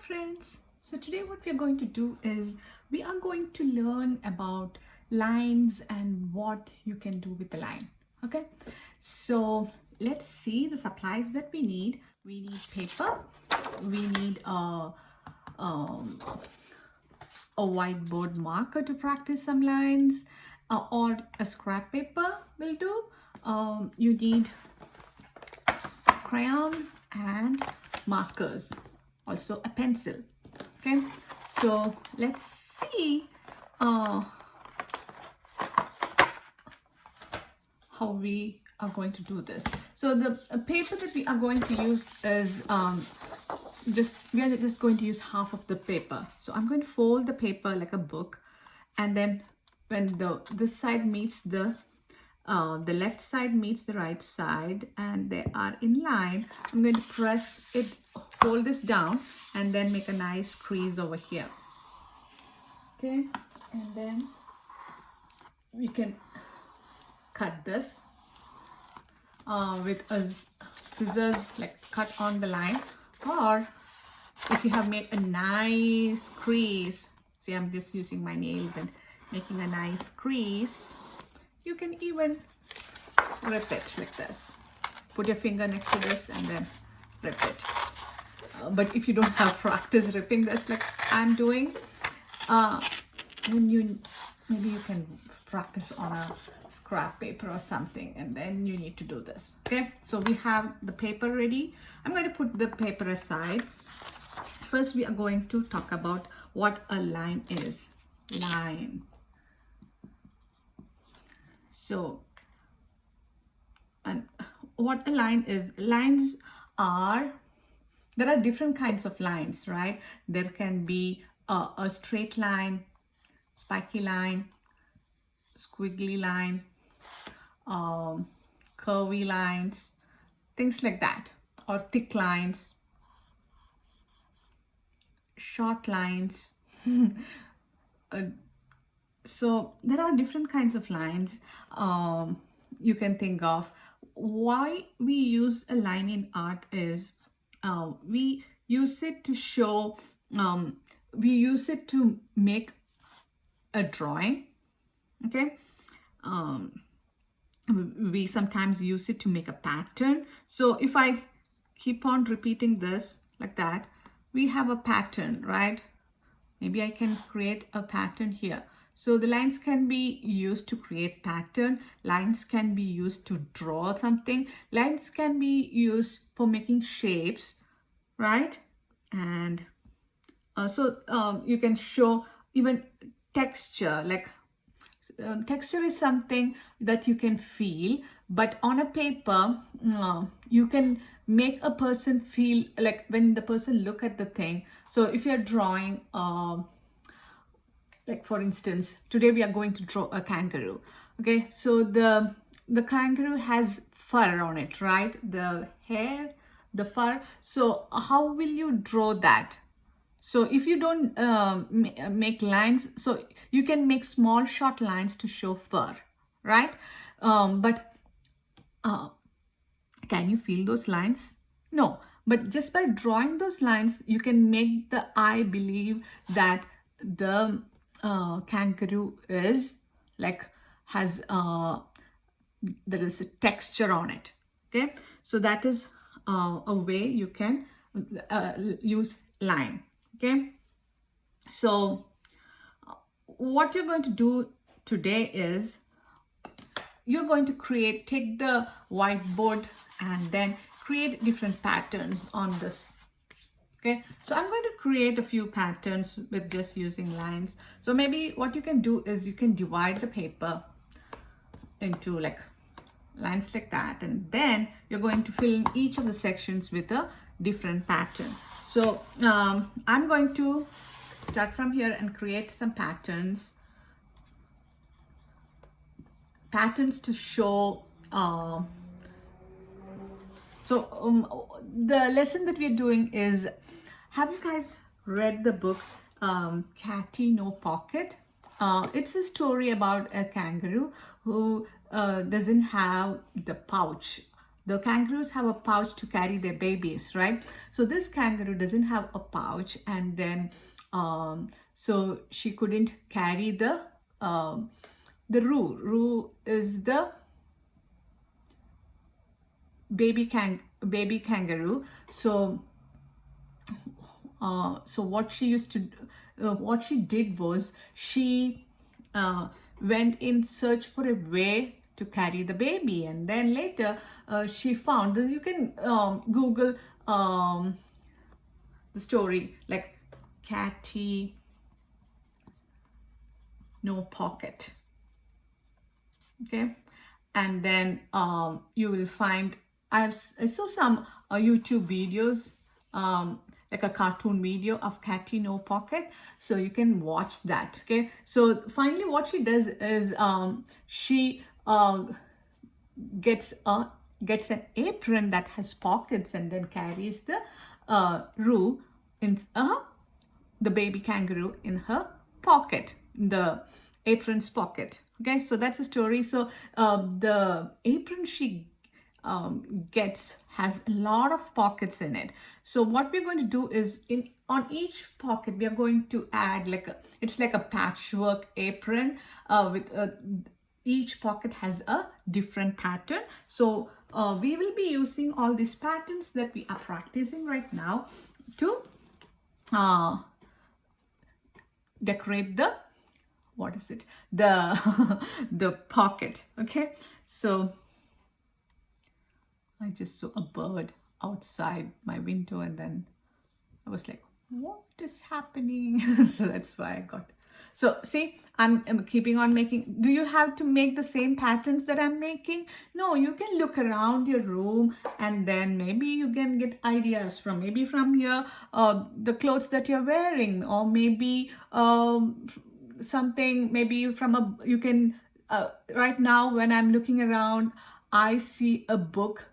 friends. So today what we are going to do is we are going to learn about lines and what you can do with the line. Okay, so let's see the supplies that we need. We need paper, we need a whiteboard marker to practice some lines, or a scrap paper will do. You need crayons and markers, also a pencil. Okay, so let's see how we are going to do this. So the paper that we are going to use is we are just going to use half of the paper. So I'm going to fold the paper like a book, and then when this side meets the left side meets the right side and they are in line, I'm going to press it, hold this down, and then make a nice crease over here. Okay, and then we can cut this with a scissors, like cut on the line, or if you have made a nice crease, see I'm just using my nails and making a nice crease, you can even rip it like this. Put your finger next to this and then rip it. But if you don't have practice ripping this like I'm doing, then maybe you can practice on a scrap paper or something, and then you need to do this. Okay, so we have the paper ready. I'm going to put the paper aside. First, we are going to talk about what a line is. Line. So, and what a line is, lines are, there are different kinds of lines, right? There can be a straight line, spiky line, squiggly line, curvy lines, things like that, or thick lines, short lines. So there are different kinds of lines you can think of. Why we use a line in art is we use it to show, we use it to make a drawing. Okay, we sometimes use it to make a pattern. So if I keep on repeating this like that, we have a pattern, right? Maybe I can create a pattern here. So the lines can be used to create pattern. Lines can be used to draw something. Lines can be used for making shapes, right? And you can show even texture. Like texture is something that you can feel, but on a paper, you can make a person feel like when the person look at the thing. So if you're drawing, like for instance, today we are going to draw a kangaroo. Okay, so the kangaroo has fur on it, right? The hair, the fur. So how will you draw that? So if you don't make lines, so you can make small short lines to show fur, right? But can you feel those lines? No, but just by drawing those lines, you can make the eye believe that the kangaroo is like has there is a texture on it. Okay, so that is a way you can use line. Okay, so what you're going to do today is you're going to take the whiteboard and then create different patterns on this. Okay, so I'm going to create a few patterns with just using lines. So maybe what you can do is you can divide the paper into like lines like that, and then you're going to fill in each of the sections with a different pattern. So I'm going to start from here and create some patterns to show. The lesson that we're doing is, have you guys read the book Katy No Pocket? It's a story about a kangaroo who doesn't have the pouch the kangaroos have a pouch to carry their babies, right? So this kangaroo doesn't have a pouch, and then so she couldn't carry the Roo. Roo is the baby kangaroo. So so what she did was she went in search for a way to carry the baby, and then later she found that you can Google the story like Katy no pocket, okay, and then you will find I saw some YouTube videos, like a cartoon video of Katy no pocket, so you can watch that. Okay, so finally what she does is she gets an apron that has pockets, and then carries the Roo in the baby kangaroo in her pocket, the apron's pocket. Okay, so that's the story. So the apron she gets has a lot of pockets in it. So what we're going to do is on each pocket we are going to add it's like a patchwork apron with each pocket has a different pattern. So we will be using all these patterns that we are practicing right now to decorate the the pocket. Okay, so I just saw a bird outside my window, and then I was like, what is happening? So that's why I got. So see, I'm keeping on making. Do you have to make the same patterns that I'm making? No, you can look around your room, and then maybe you can get ideas from your the clothes that you're wearing, or maybe something maybe from you can right now when I'm looking around, I see a book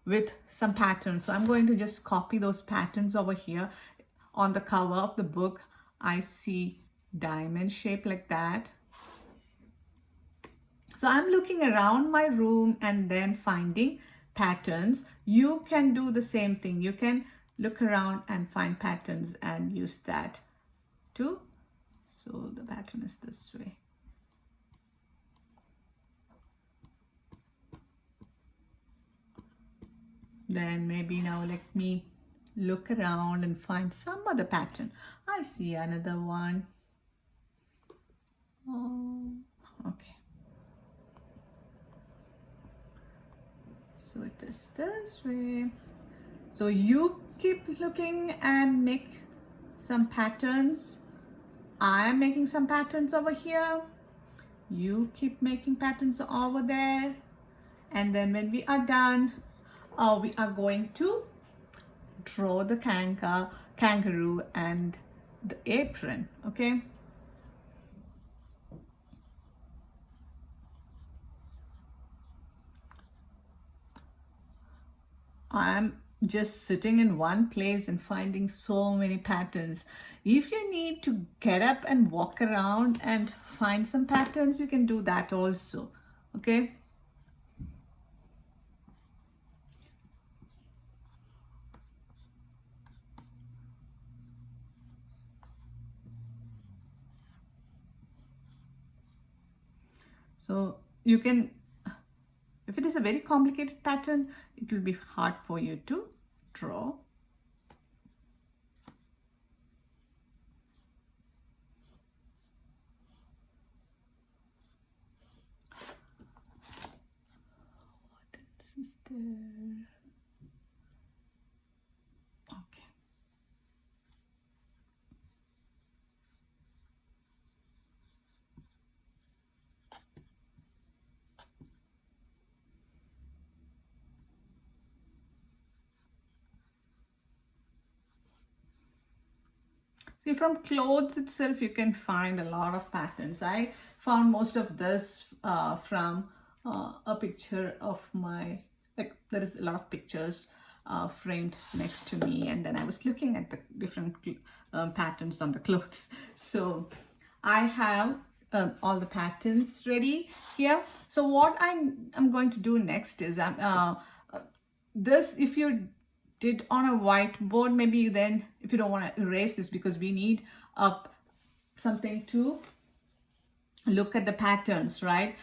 with some patterns. So I'm going to just copy those patterns over here. On the cover of the book, I see diamond shape like that. So I'm looking around my room and then finding patterns. You can do the same thing. You can look around and find patterns and use that too. So the pattern is this way. Then maybe now let me look around and find some other pattern. I see another one. Oh, okay. So it is this way. So you keep looking and make some patterns. I am making some patterns over here. You keep making patterns over there. And then when we are done, we are going to draw the kangaroo and the apron. Okay. I'm just sitting in one place and finding so many patterns. If you need to get up and walk around and find some patterns, you can do that also. Okay. So you can, if it is a very complicated pattern, it will be hard for you to draw. What else is there? Okay. See, from clothes itself, you can find a lot of patterns. I found most of this from a picture of there is a lot of pictures framed next to me, and then I was looking at the different patterns on the clothes. So I have all the patterns ready here. So what I'm going to do next is this, if you did on a whiteboard, maybe then if you don't want to erase this, because we need something to look at the patterns, right?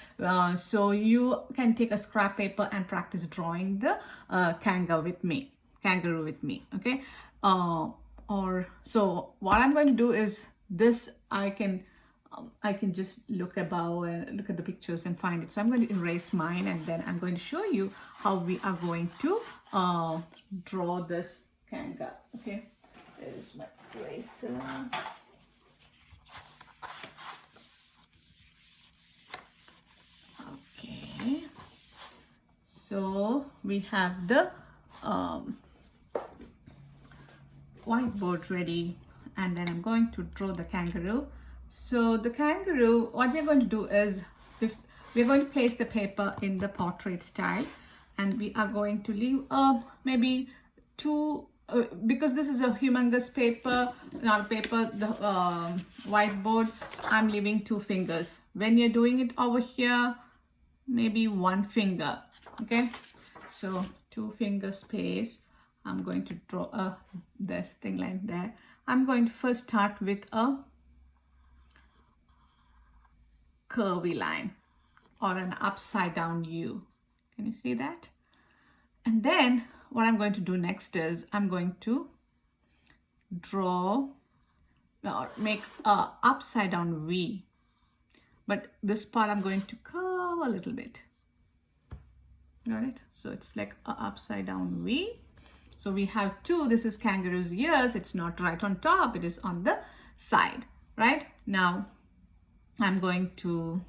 So you can take a scrap paper and practice drawing the kangaroo with me, okay? Or so what I'm going to do is this, I can just look above and look at the pictures and find it. So I'm going to erase mine, and then I'm going to show you how we are going to draw this kangaroo. Okay, there's my eraser. Okay, so we have the whiteboard ready, and then I'm going to draw the kangaroo. So the kangaroo, what we're going to do is, if we're going to place the paper in the portrait style, and we are going to leave maybe two, because this is a humongous paper, not a paper, the whiteboard, I'm leaving 2 fingers. When you're doing it over here, maybe 1 finger, okay? So 2 finger space. I'm going to draw this thing like that. I'm going to first start with a curvy line or an upside down U. Can you see that? And then what I'm going to do next is I'm going to draw or make a upside down V. But this part I'm going to curve a little bit. Got it? So it's like a upside down V. So we have 2. This is kangaroo's ears. It's not right on top. It is on the side, right? Now I'm going to,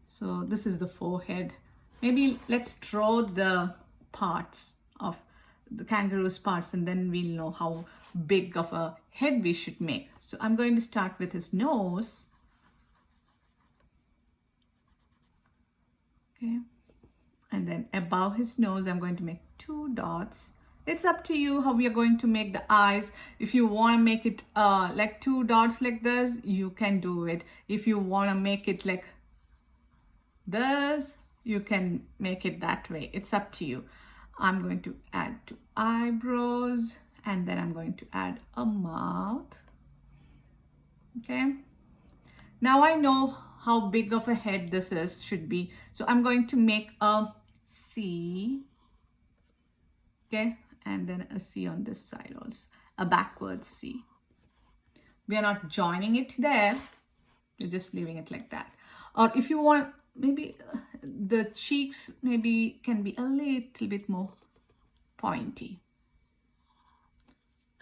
so this is the forehead. Maybe let's draw the parts of the kangaroo's parts, and then we'll know how big of a head we should make. So I'm going to start with his nose. Okay. And then above his nose, I'm going to make 2 dots. It's up to you how we are going to make the eyes. If you want to make it like 2 dots like this, you can do it. If you want to make it like this, you can make it that way. It's up to you. I'm going to add 2 eyebrows, and then I'm going to add a mouth. Okay. Now I know how big of a head this should be. So I'm going to make a C. Okay. And then a C on this side also, a backwards C. We are not joining it there. You're just leaving it like that. Or if you want, maybe the cheeks maybe can be a little bit more pointy.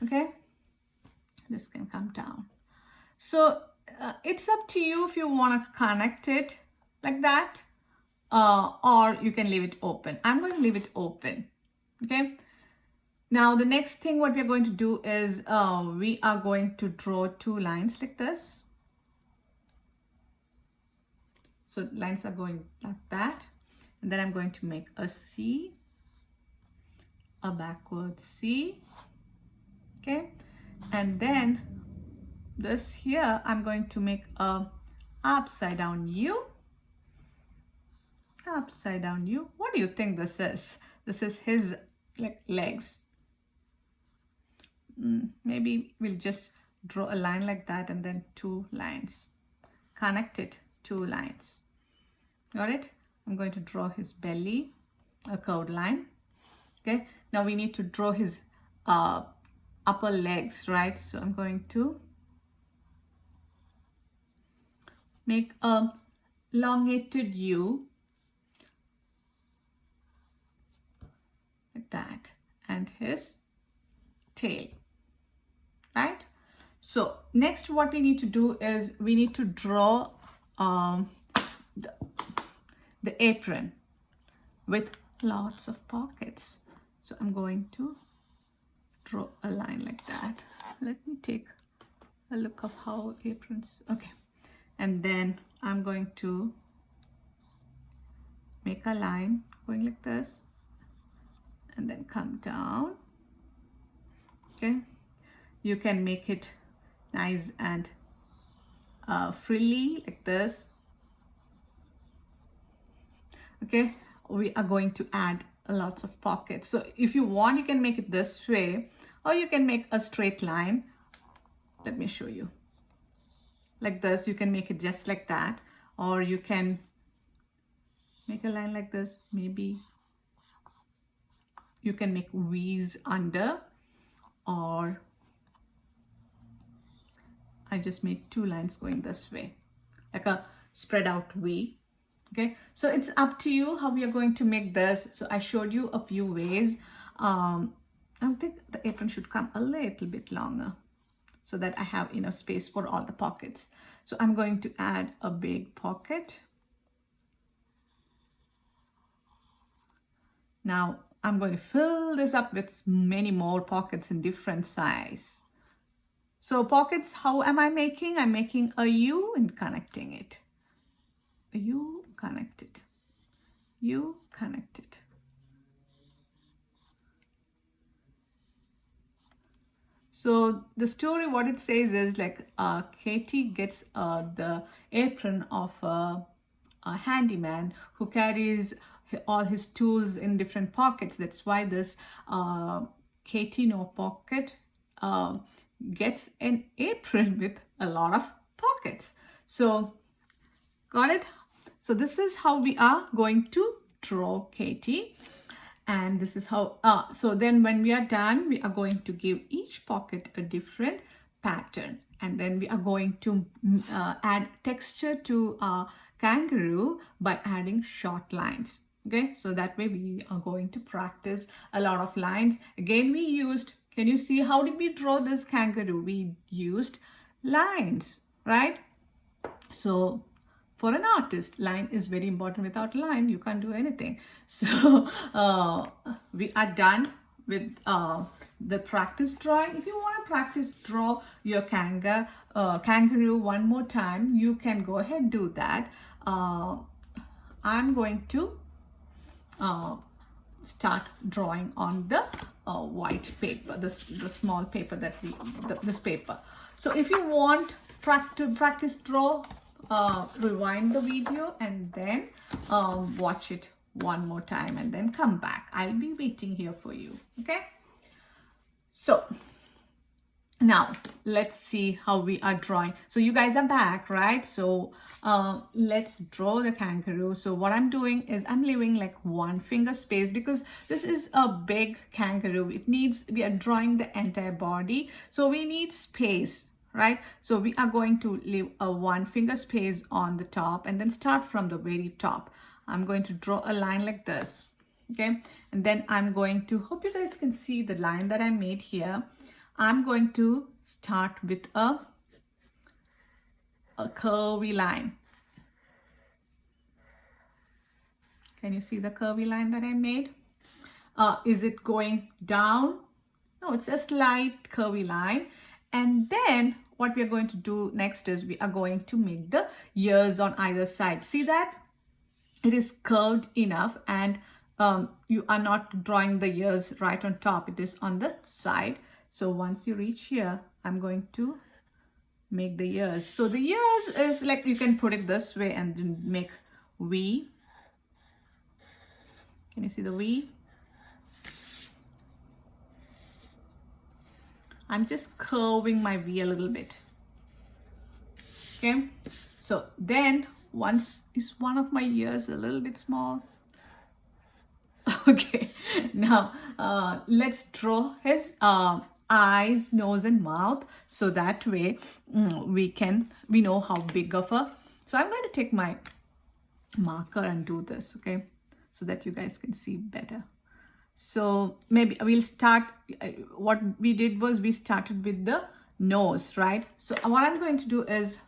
Okay. This can come down. So it's up to you if you want to connect it like that, or you can leave it open. I'm going to leave it open. Okay. Now the next thing what we're going to do is we are going to draw 2 lines like this. So lines are going like that. And then I'm going to make a C, a backward C. Okay. And then this here, I'm going to make a upside down U. Upside down U. What do you think this is? This is his like legs. Maybe we'll just draw a line like that, and then 2 lines. Connect it, 2 lines. Got it? I'm going to draw his belly, a curved line. Okay. Now we need to draw his upper legs, right? So I'm going to make a elongated U like that, and his tail, right? So next what we need to do is we need to draw the apron with lots of pockets. So I'm going to draw a line like that. Let me take a look of how aprons, okay. And then I'm going to make a line going like this, and then come down. Okay. You can make it nice and frilly like this. Okay, we are going to add lots of pockets. So if you want, you can make it this way, or you can make a straight line. Let me show you. Like this, you can make it just like that, or you can make a line like this. Maybe you can make V's under, or I just made 2 lines going this way, like a spread out V. Okay, so it's up to you how we are going to make this. So I showed you a few ways. I think the apron should come a little bit longer so that I have enough space for all the pockets. So I'm going to add a big pocket. Now I'm going to fill this up with many more pockets in different size. So pockets, how am I making? I'm making a U and connecting it. A U connected. U connected. So the story, what it says is like Katy gets the apron of a handyman who carries all his tools in different pockets. That's why this Katy no pocket gets an apron with a lot of pockets. So got it? So this is how we are going to draw Katy. And this is how, so then when we are done, we are going to give each pocket a different pattern. And then we are going to add texture to our kangaroo by adding short lines. Okay, so that way we are going to practice a lot of lines. Again, we used, can you see how did we draw this kangaroo? We used lines, right? So for an artist, line is very important. Without line, you can't do anything. So we are done with the practice drawing. If you want to practice draw your kangaroo one more time, you can go ahead and do that. I'm going to start drawing on the white paper, the small paper that this paper. So if you want to practice draw, rewind the video and then watch it one more time and then come back. I'll be waiting here for you. Okay, so now let's see how we are drawing. So you guys are back, right? So let's draw the kangaroo. So what I'm doing is I'm leaving like 1 finger space because this is a big kangaroo. It needs, we are drawing the entire body, so we need space, right? So we are going to leave a 1 finger space on the top and then start from the very top. I'm going to draw a line like this. Okay, and then I'm going to, hope you guys can see the line that I made here. I'm going to start with a curvy line. Can you see the curvy line that I made? Is it going down? No, it's a slight curvy line. And then what we are going to do next is we are going to make the ears on either side. See that? It is curved enough, and you are not drawing the ears right on top. It is on the side. So once you reach here, I'm going to make the ears. So the ears is like, you can put it this way and then make V. Can you see the V? I'm just curving my V a little bit. Okay, so then once, is one of my ears a little bit small? Okay, now let's draw his eyes, nose and mouth, so that way we know how big of a, so I'm going to take my marker and do this, okay, so that you guys can see better. So maybe we'll start, what we did was we started with the nose, right? So what I'm going to do is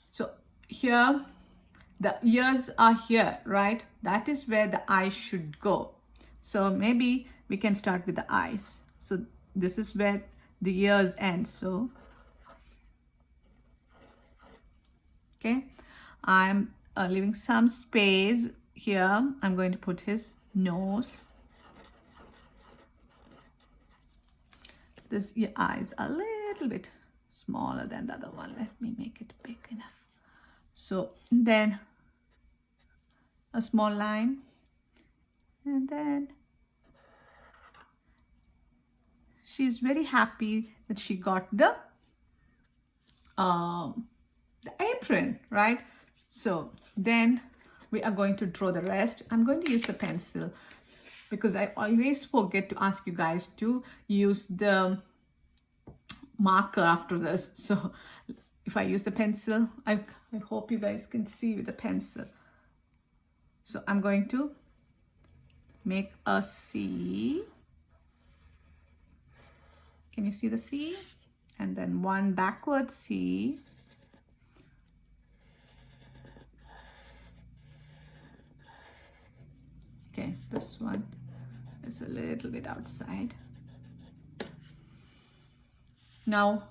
so here the ears are here, right? That is where the eyes should go. So maybe we can start with the eyes. So this is where the ears end. So, okay, I'm leaving some space here. I'm going to put his nose. This eyes a little bit smaller than the other one. Let me make it big enough. So then a small line, and then she's very happy that she got the apron, right? So then we are going to draw the rest. I'm going to use the pencil because I always forget to ask you guys to use the marker after this. So if I use the pencil, I hope you guys can see with the pencil. So I'm going to make a C. Can you see the C? And then one backward C. Okay, this one is a little bit outside. Now,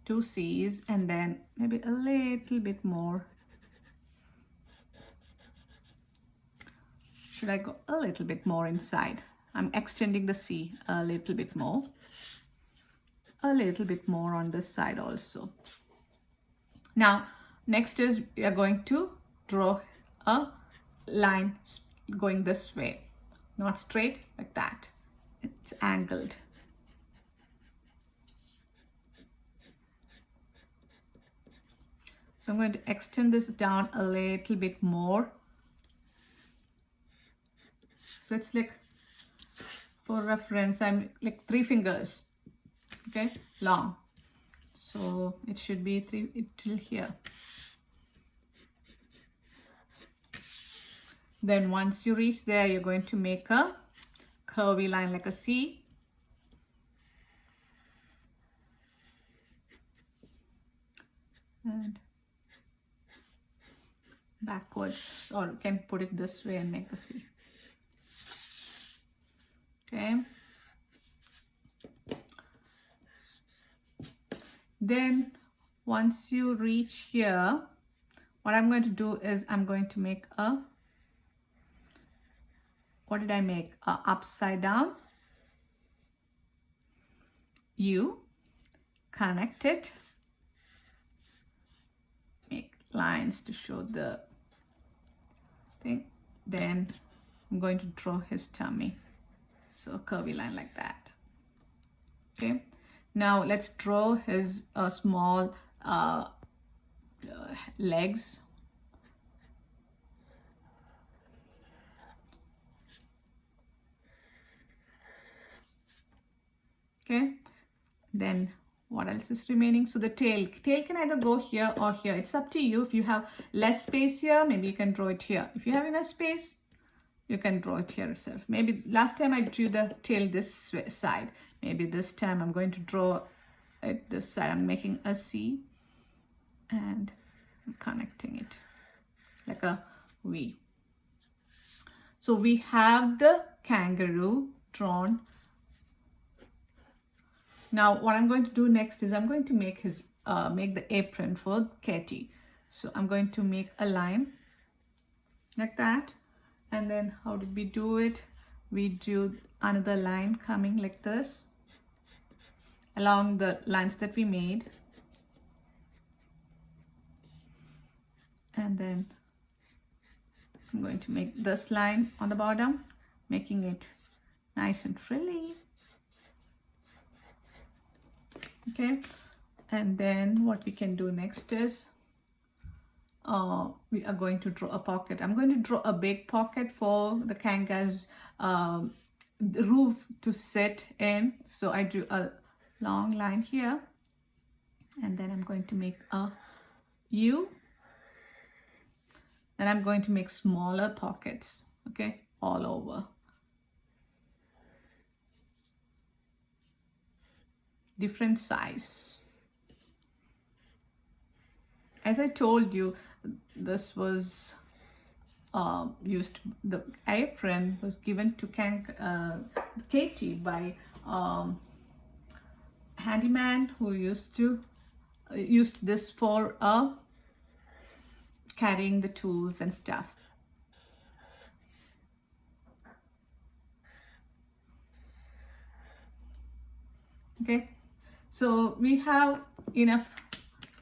two C's and then maybe a little bit more. Should I go a little bit more inside? I'm extending the C a little bit more. A little bit more on this side also. Now, next is we are going to draw a line going this way. Not straight like that. It's angled. So I'm going to extend this down a little bit more. So it's like, for reference, I'm like 3 fingers, okay, long. So it should be 3 till here. Then once you reach there, you're going to make a curvy line like a C. And backwards, or you can put it this way and make a C. Okay. Then once you reach here, what I'm going to do is I'm going to make a, what did I make? A upside down U, connect it, make lines to show the thing. Then I'm going to draw his tummy. So a curvy line like that. Okay. Now let's draw his small legs. Okay. Then what else is remaining? So the tail can either go here or here. It's up to you. If you have less space here, maybe you can draw it here. If you have enough space, you can draw it here itself. Maybe last time I drew the tail this side. Maybe this time I'm going to draw it this side. I'm making a C and I'm connecting it like a V. So we have the kangaroo drawn. Now what I'm going to do next is I'm going to make his make the apron for Katy. So I'm going to make a line like that. And then how did we do it? We drew another line coming like this along the lines that we made. And then I'm going to make this line on the bottom, making it nice and frilly. Okay. And then what we can do next is we are going to draw a pocket. I'm going to draw a big pocket for the kangaroo's roof to sit in. So I drew a long line here, and then I'm going to make a U. Then I'm going to make smaller pockets, okay, all over. Different size. As I told you, this was used, the apron was given to Katy by handyman who used this for carrying the tools and stuff. Okay, so we have enough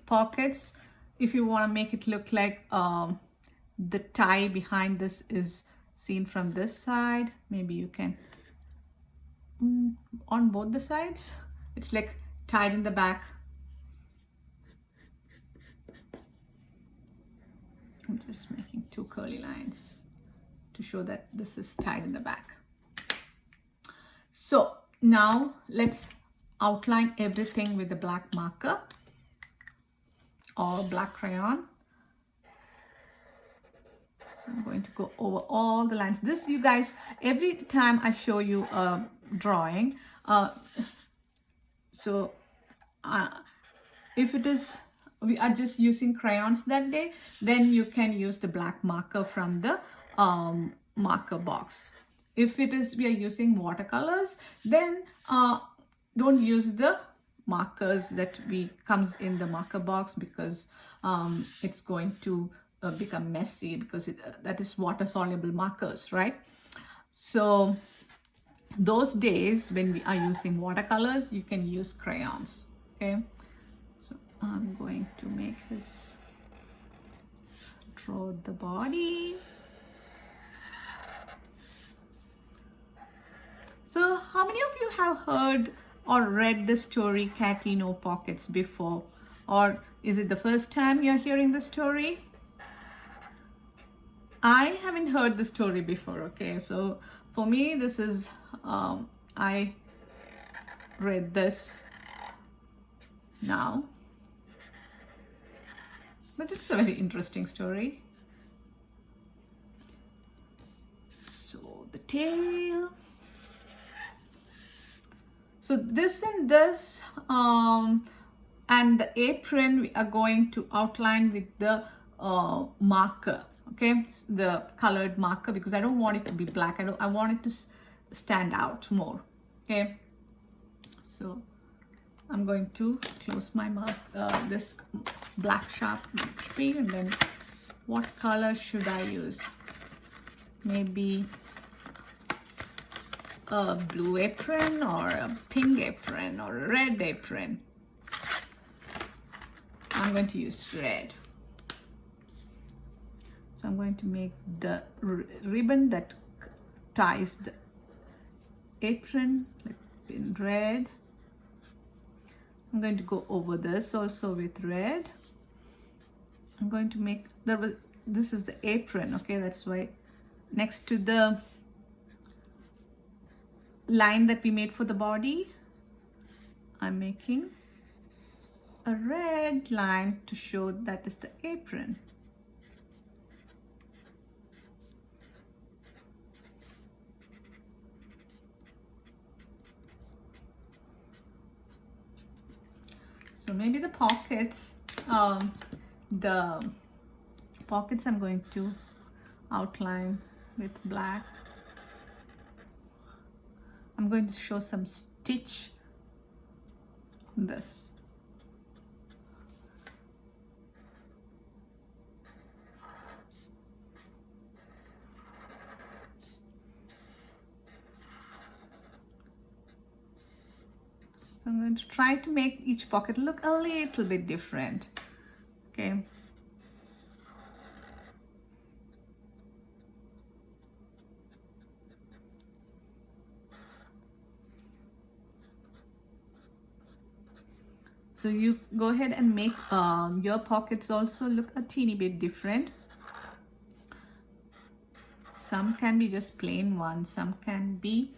pockets. If you want to make it look like the tie behind this is seen from this side, maybe you can on both the sides, it's like tied in the back. I'm just making 2 curly lines to show that this is tied in the back. So now let's outline everything with the black marker or black crayon. So I'm going to go over all the lines. This, you guys, every time I show you a drawing, if it is, we are just using crayons that day, then you can use the black marker from the marker box. If it is, we are using watercolors, then don't use the markers that comes in the marker box, because it's going to become messy, because that is water soluble markers, right? So those days when we are using watercolors, you can use crayons. Okay, so I'm going to make this, draw the body. So how many of you have heard or read the story Katy No Pockets before? Or is it the first time you're hearing the story? I haven't heard the story before, okay? So for me, this is, I read this now. But it's a very interesting story. So the tail. So this and this and the apron we are going to outline with the marker, okay, the colored marker, because I don't want it to be black. I want it to stand out more. Okay, so I'm going to close my mouth, this black sharp pen, and then what color should I use? Maybe a blue apron or a pink apron or a red apron. I'm going to use red. So I'm going to make the ribbon that ties the apron in red. I'm going to go over this also with red. I'm going to make this is the apron, okay? That's why next to the line that we made for the body, I'm making a red line to show that is the apron. So maybe the pockets, I'm going to outline with black. I'm going to show some stitch on this. So I'm going to try to make each pocket look a little bit different. Okay. So you go ahead and make your pockets also look a teeny bit different. Some can be just plain ones, some can be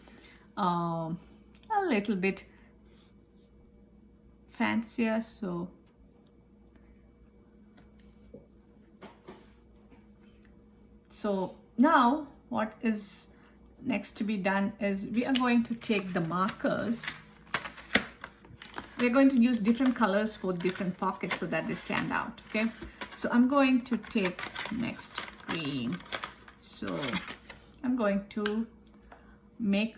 a little bit fancier. So now what is next to be done is we are going to take the markers. We're going to use different colors for different pockets so that they stand out, okay? So I'm going to take next green. So I'm going to make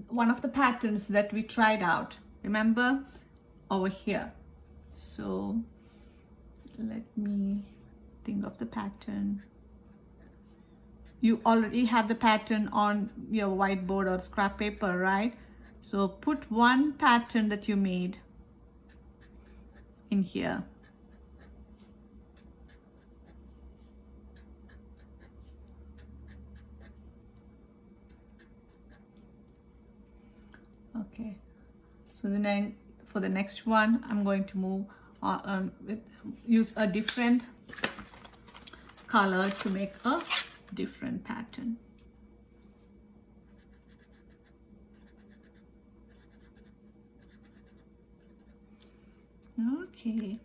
one of the patterns that we tried out, remember, over here. So let me think of the pattern. You already have the pattern on your whiteboard or scrap paper, right? So put one pattern that you made in here. Okay, so then for the next one, I'm going to move use a different color to make a different pattern. Okay,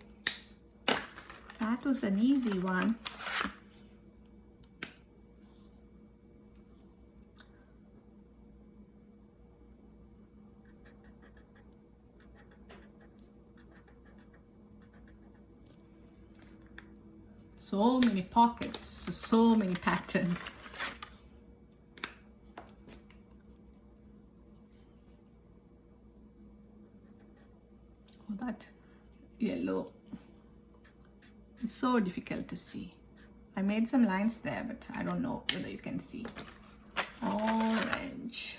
that was an easy one. So many pockets, so many patterns. Oh, that yellow is so difficult to see. I made some lines there, but I don't know whether you can see. Orange.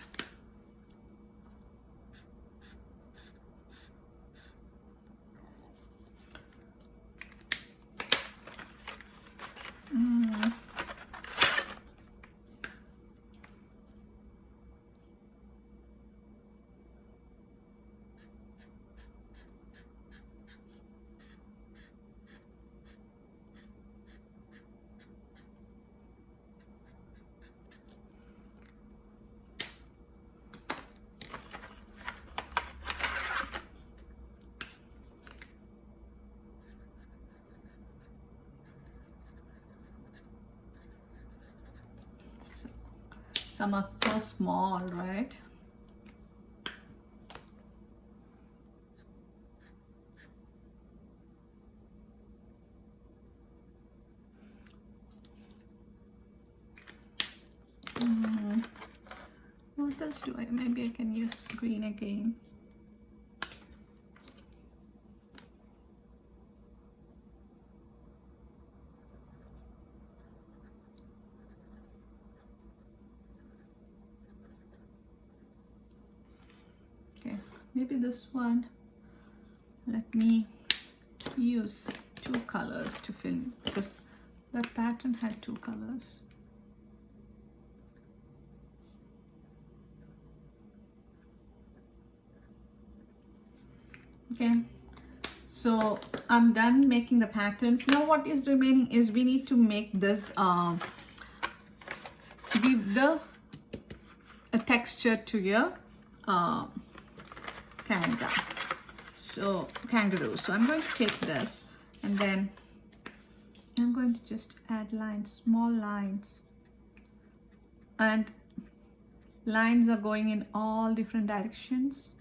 Some are so small, right? What else do I? Maybe I can use green again. Okay, maybe this one. Let me use 2 colors to fill, because that pattern had 2 colors. Okay, so I'm done making the patterns. Now what is remaining is we need to make this give the a texture to your kangaroo. So I'm going to take this and then I'm going to just add lines, small lines, and lines are going in all different directions.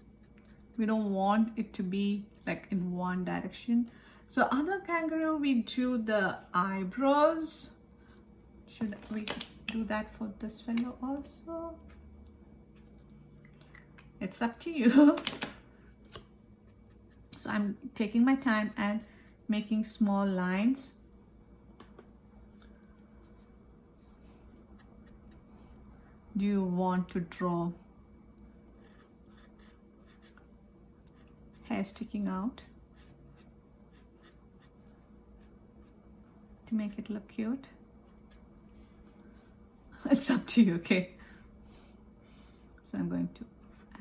We don't want it to be like in one direction. So other kangaroo, we do the eyebrows. Should we do that for this fellow also? It's up to you. So I'm taking my time and making small lines. Do you want to draw hair sticking out to make it look cute? It's up to you, okay? So I'm going to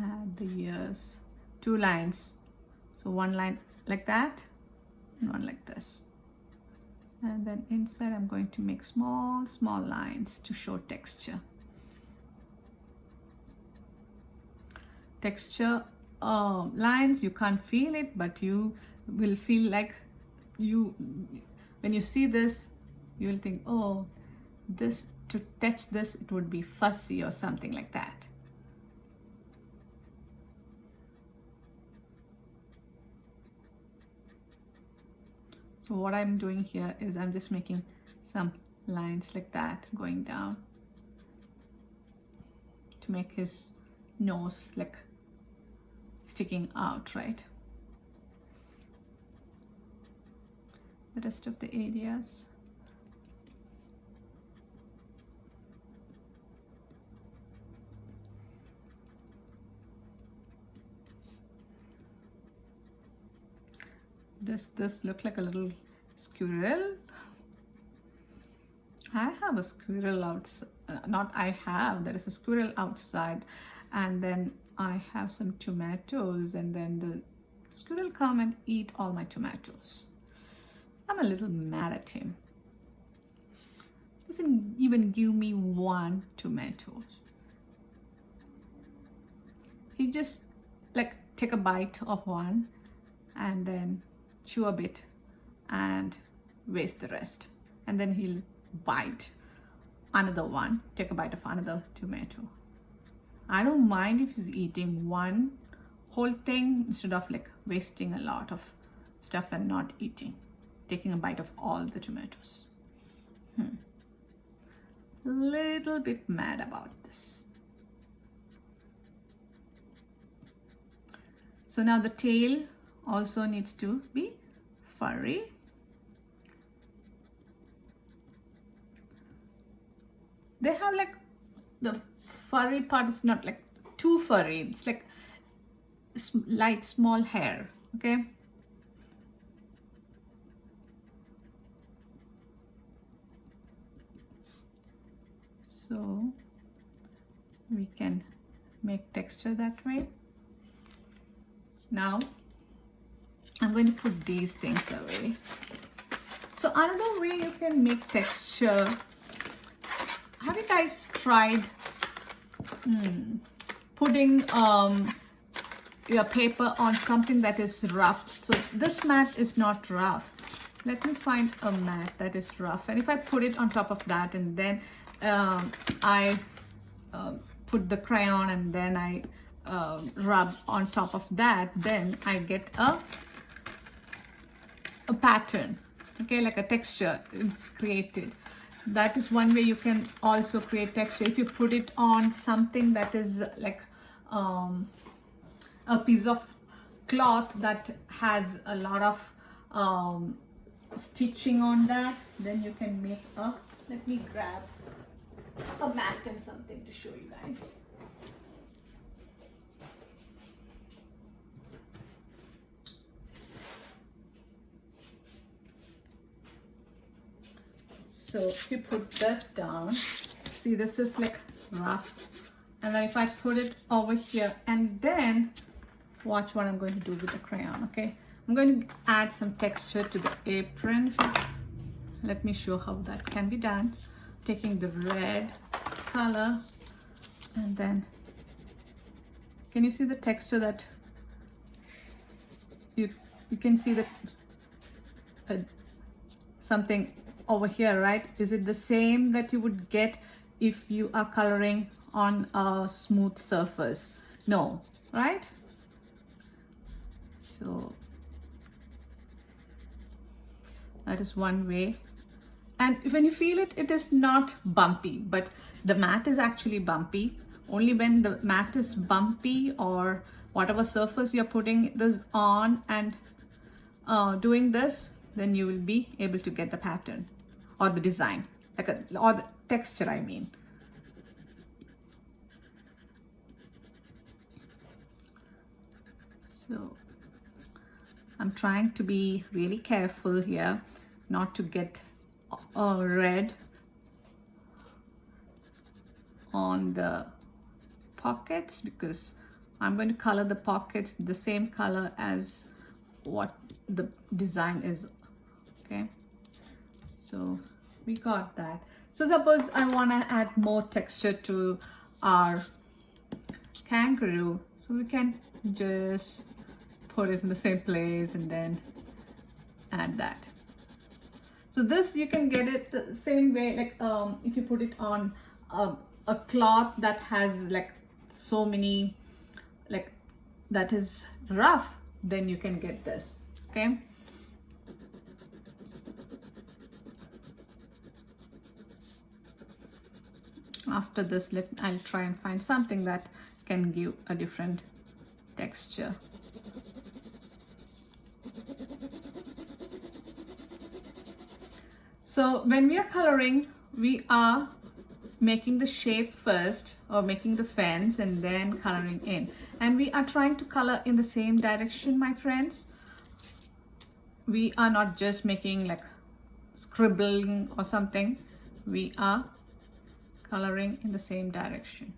add the ears, 2 lines. So 1 line like that and 1 like this. And then inside I'm going to make small lines to show texture. Texture lines, you can't feel it, but you will feel like when you see this, you will think, oh, this, to touch this, it would be fussy or something like that. So what I'm doing here is I'm just making some lines like that going down to make his nose like sticking out, right? The rest of the areas. Does this look like a little squirrel? I have a squirrel outside. Not I have, there is a squirrel outside, and then I have some tomatoes, and then the squirrel come and eat all my tomatoes. I'm a little mad at him. Doesn't even give me one tomato. He just like take a bite of one and then chew a bit and waste the rest, and then he'll bite another one, take a bite of another tomato. I don't mind if he's eating one whole thing instead of like wasting a lot of stuff and not eating, taking a bite of all the tomatoes. Little bit mad about this. So now the tail also needs to be furry. They have like, the furry part is not like too furry. It's like light small hair, okay? So we can make texture that way. Now I'm going to put these things away. So another way you can make texture, have you guys tried putting your paper on something that is rough? So this mat is not rough. Let me find a mat that is rough, and if I put it on top of that and then I put the crayon and then I rub on top of that, then I get a pattern, okay, like a texture is created. That is one way you can also create texture. If you put it on something that is like a piece of cloth that has a lot of stitching on that, then you can make a, let me grab a mat and something to show you guys. So if you put this down, see this is like rough, and then if I put it over here, and then watch what I'm going to do with the crayon, okay? I'm going to add some texture to the apron. Let me show how that can be done. Taking the red color, and then can you see the texture that you can see that something over here, right? Is it the same that you would get if you are coloring on a smooth surface? No, right? So that is one way. And when you feel it, it is not bumpy, but the mat is actually bumpy. Only when the mat is bumpy or whatever surface you're putting this on and doing this, then you will be able to get the pattern or the design, like or the texture, I mean. So I'm trying to be really careful here not to get red on the pockets, because I'm going to color the pockets the same color as what the design is, okay? So we got that. So suppose I want to add more texture to our kangaroo, so we can just put it in the same place and then add that. So this you can get it the same way, like if you put it on a cloth that has like so many, like that is rough, then you can get this, okay? After this, I'll try and find something that can give a different texture. So when we are coloring, we are making the shape first, or making the fence and then coloring in. And we are trying to color in the same direction, my friends. we are not just making like scribbling or something, we are coloring in the same direction.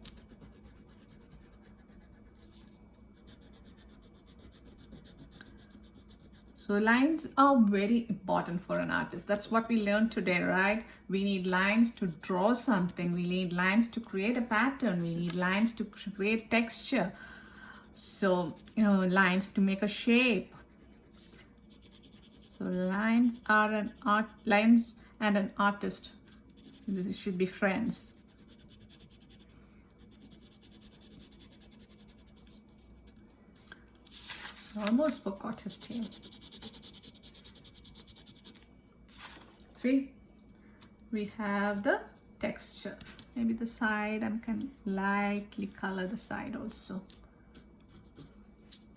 So lines are very important for an artist. That's what we learned today, right? We need lines to draw something. We need lines to create a pattern. We need lines to create texture. So, lines to make a shape. So lines and an artist, this should be friends. Almost forgot his tail. See, we have the texture. Maybe the side, I can lightly color the side also.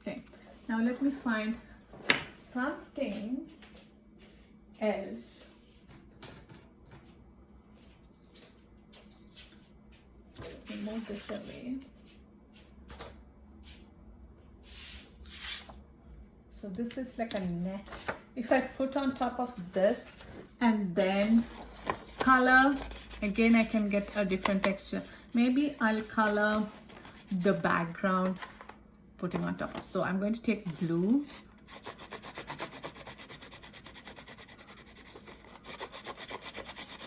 Okay, now let me find something else. So let me move this away. So this is like a net. If I put on top of this and then color, again I can get a different texture. Maybe I'll color the background putting on top of. So I'm going to take blue.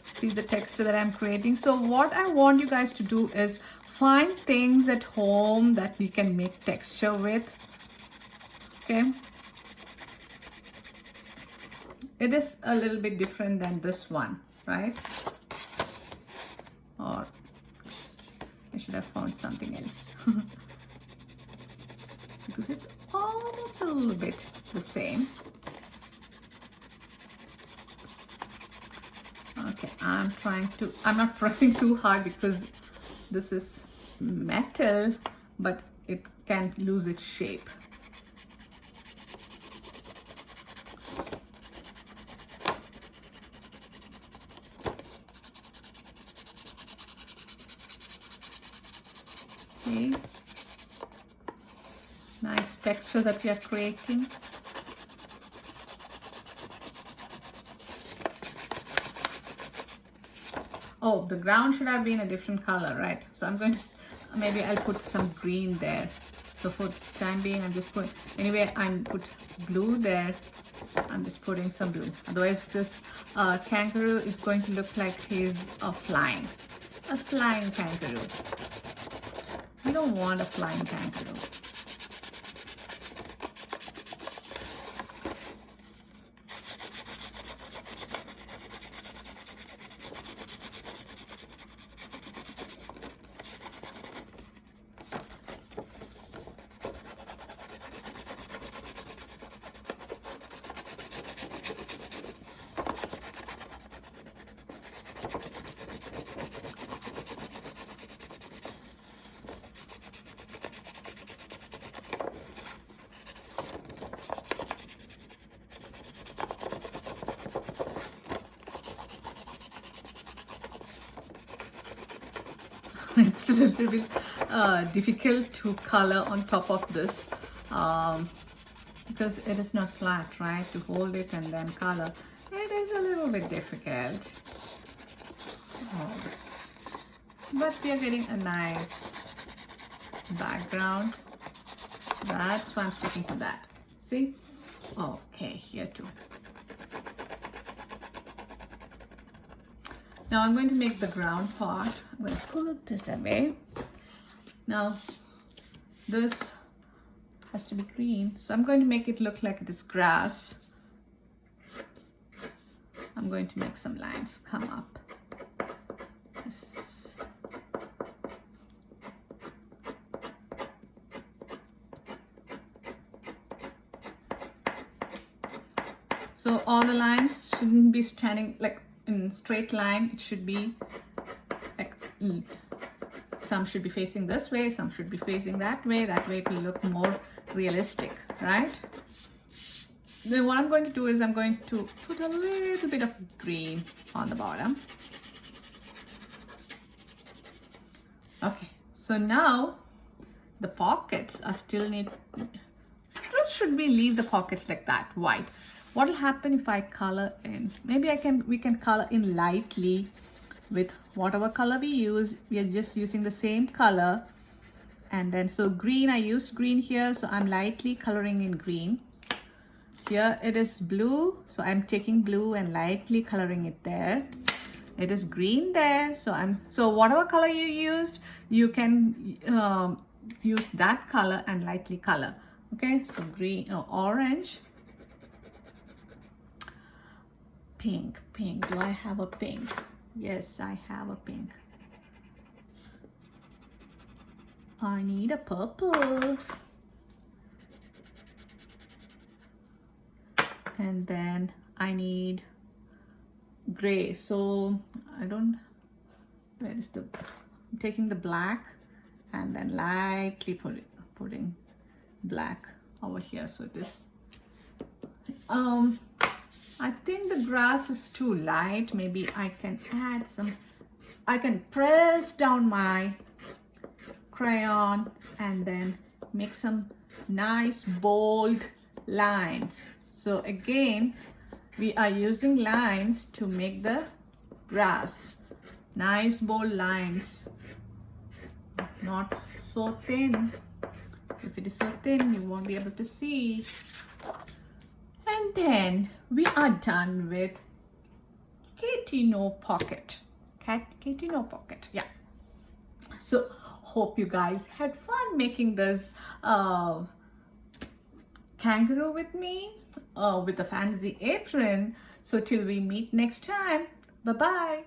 See the texture that I'm creating. So what I want you guys to do is find things at home that you can make texture with. Okay. It is a little bit different than this one, right? Or I should have found something else. Because it's almost a little bit the same. Okay, I'm not pressing too hard because this is metal, but it can lose its shape. See? Nice texture that we are creating. Oh, the ground should have been a different color, right? So I'm going to, maybe I'll put some green there. So for the time being, I'm just going, anyway, I'm put blue there. I'm just putting some blue. Otherwise, this kangaroo is going to look like he's flying. A flying kangaroo. We don't want a flying kangaroo. It's a little bit difficult to color on top of this because it is not flat, right? To hold it and then color, it is a little bit difficult. But we are getting a nice background. So that's why I'm sticking to that. See? Okay, here too. Now I'm going to make the ground part. I'm going to put this away. Now this has to be green, so I'm going to make it look like it is grass. I'm going to make some lines come up. Yes. So all the lines shouldn't be standing like in straight line. It should be like some should be facing this way, some should be facing that way. That way it will look more realistic, right? Then what I'm going to do is I'm going to put a little bit of green on the bottom. Okay, so now the pockets are still need, should we leave the pockets like that, white? what will happen if I color in? Maybe we can color in lightly with whatever color we use. We are just using the same color. And then, so green, I used green here, so I'm lightly coloring in green. Here it is blue, so I'm taking blue and lightly coloring it there. It is green there, so whatever color you used, you can use that color and lightly color. Okay, so green, orange, pink. Do I have a pink? Yes, I have a pink. I need a purple. And then I need gray. So I'm taking the black and then lightly putting black over here. So this, I think the grass is too light. Maybe I can add some, I can press down my crayon and then make some nice bold lines. So again, we are using lines to make the grass. Nice bold lines, not so thin. If it is so thin, you won't be able to see. And then we are done with Katy No Pocket. Katy No Pocket, yeah. So hope you guys had fun making this kangaroo with me, with the fantasy apron. So till we meet next time, bye-bye.